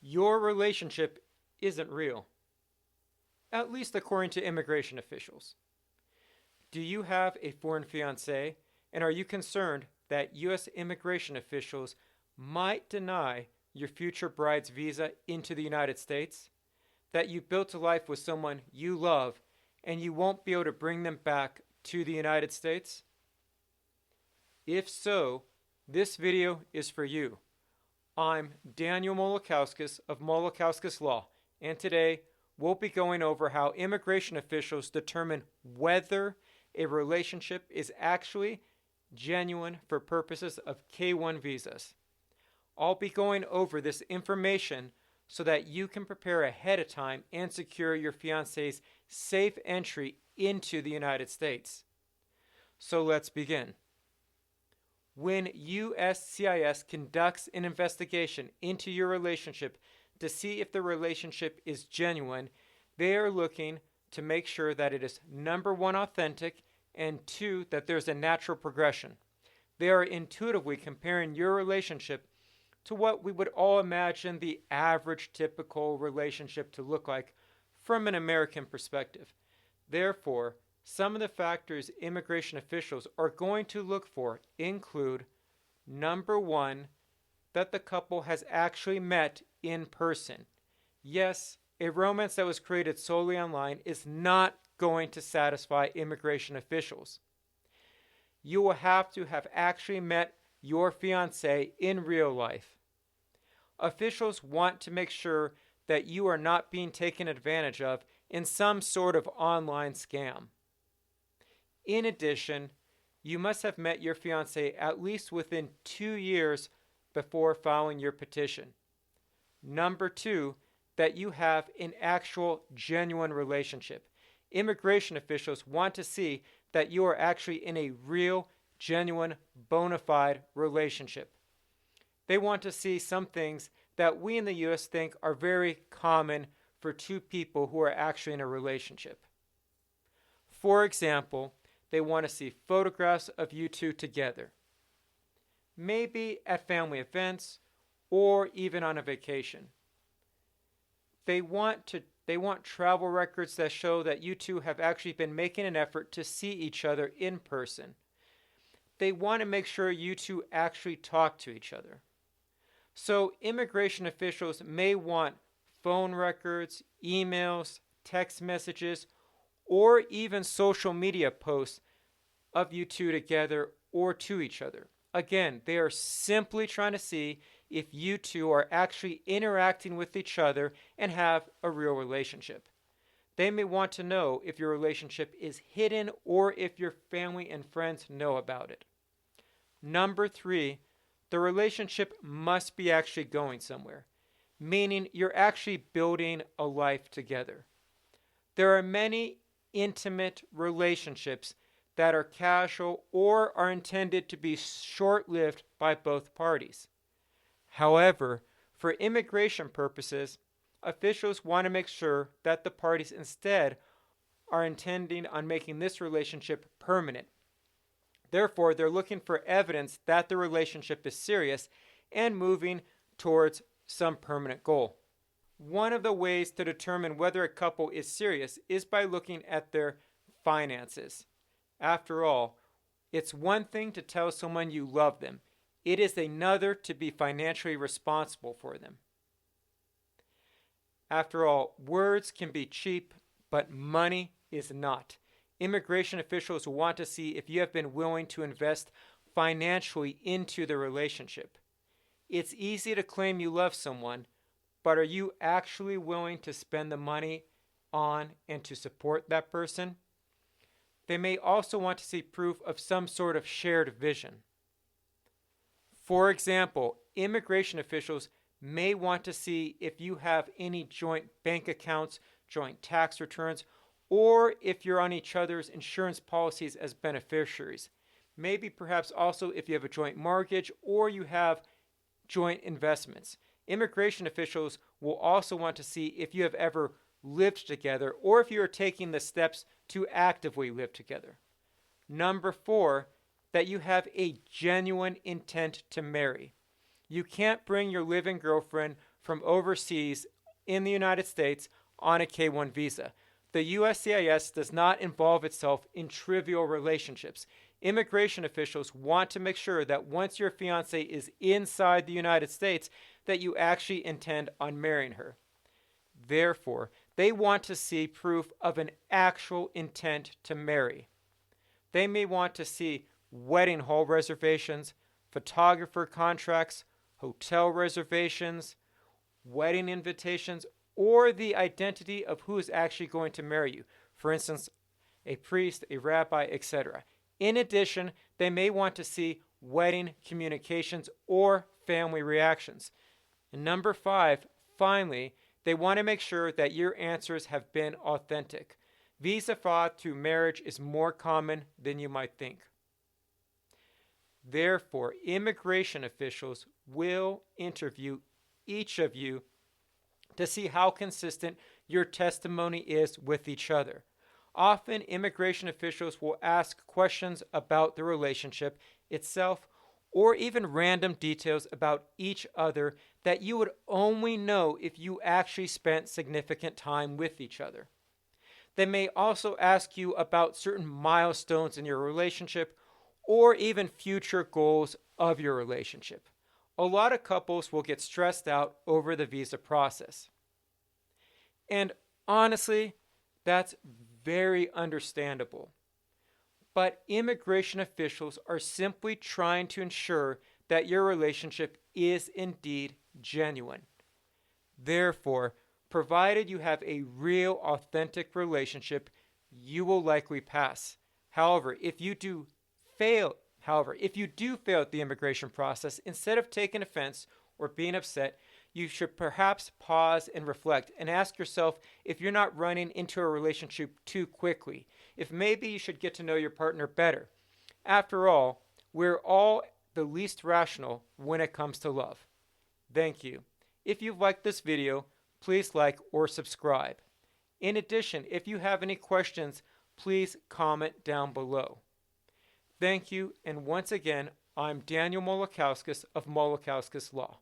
Your relationship isn't real, at least according to immigration officials. Do you have a foreign fiancé, and are you concerned that U.S. immigration officials might deny your future bride's visa into the United States? That you built a life with someone you love and you won't be able to bring them back to the United States? If so, this video is for you. I'm Daniel Malakauskas of Malakauskas Law, and today we'll be going over how immigration officials determine whether a relationship is actually genuine for purposes of K-1 visas. I'll be going over this information so that you can prepare ahead of time and secure your fiancé's safe entry into the United States. So let's begin. When USCIS conducts an investigation into your relationship to see if the relationship is genuine, they are looking to make sure that it is number one, authentic, and two, that there's a natural progression. They are intuitively comparing your relationship to what we would all imagine the average typical relationship to look like from an American perspective. Therefore, some of the factors immigration officials are going to look for include, number one, that the couple has actually met in person. Yes, a romance that was created solely online is not going to satisfy immigration officials. You will have to have actually met your fiancé in real life. Officials want to make sure that you are not being taken advantage of in some sort of online scam. In addition, you must have met your fiancé at least within 2 years before filing your petition. Number two, that you have an actual genuine relationship. Immigration officials want to see that you are actually in a real, genuine, bona fide relationship. They want to see some things that we in the U.S. think are very common for two people who are actually in a relationship. For example, they want to see photographs of you two together, maybe at family events or even on a vacation. They want travel records that show that you two have actually been making an effort to see each other in person. They want to make sure you two actually talk to each other. So immigration officials may want phone records, emails, text messages, or even social media posts of you two together or to each other. Again, they are simply trying to see if you two are actually interacting with each other and have a real relationship. They may want to know if your relationship is hidden or if your family and friends know about it. Number three, the relationship must be actually going somewhere, meaning you're actually building a life together. There are many intimate relationships that are casual or are intended to be short-lived by both parties. However, for immigration purposes, officials want to make sure that the parties instead are intending on making this relationship permanent. Therefore, they're looking for evidence that the relationship is serious and moving towards some permanent goal. One of the ways to determine whether a couple is serious is by looking at their finances. After all, it's one thing to tell someone you love them. It is another to be financially responsible for them. After all, words can be cheap, but money is not. Immigration officials want to see if you have been willing to invest financially into the relationship. It's easy to claim you love someone, but are you actually willing to spend the money on and to support that person? They may also want to see proof of some sort of shared vision. For example, immigration officials may want to see if you have any joint bank accounts, joint tax returns, or if you're on each other's insurance policies as beneficiaries. Maybe perhaps also if you have a joint mortgage or you have joint investments. Immigration officials will also want to see if you have ever lived together or if you are taking the steps to actively live together. Number four, that you have a genuine intent to marry. You can't bring your live-in girlfriend from overseas in the United States on a K-1 visa. The USCIS does not involve itself in trivial relationships. Immigration officials want to make sure that once your fiancé is inside the United States, that you actually intend on marrying her. Therefore, they want to see proof of an actual intent to marry. They may want to see wedding hall reservations, photographer contracts, hotel reservations, wedding invitations, or the identity of who is actually going to marry you. For instance, a priest, a rabbi, etc. In addition, they may want to see wedding communications or family reactions. And number 5, finally, they want to make sure that your answers have been authentic. Visa fraud through marriage is more common than you might think. Therefore, immigration officials will interview each of you to see how consistent your testimony is with each other. Often, immigration officials will ask questions about the relationship itself or even random details about each other that you would only know if you actually spent significant time with each other. They may also ask you about certain milestones in your relationship or even future goals of your relationship. A lot of couples will get stressed out over the visa process. And honestly, that's very understandable. But immigration officials are simply trying to ensure that your relationship is indeed genuine. Therefore, provided you have a real, authentic relationship, you will likely pass. However, if you do fail at the immigration process, instead of taking offense or being upset, you should perhaps pause and reflect and ask yourself if you're not running into a relationship too quickly, if maybe you should get to know your partner better. After all, we're all the least rational when it comes to love. Thank you. If you liked this video, please like or subscribe. In addition, if you have any questions, please comment down below. Thank you, and once again, I'm Daniel Malakauskas of Malakauskas Law.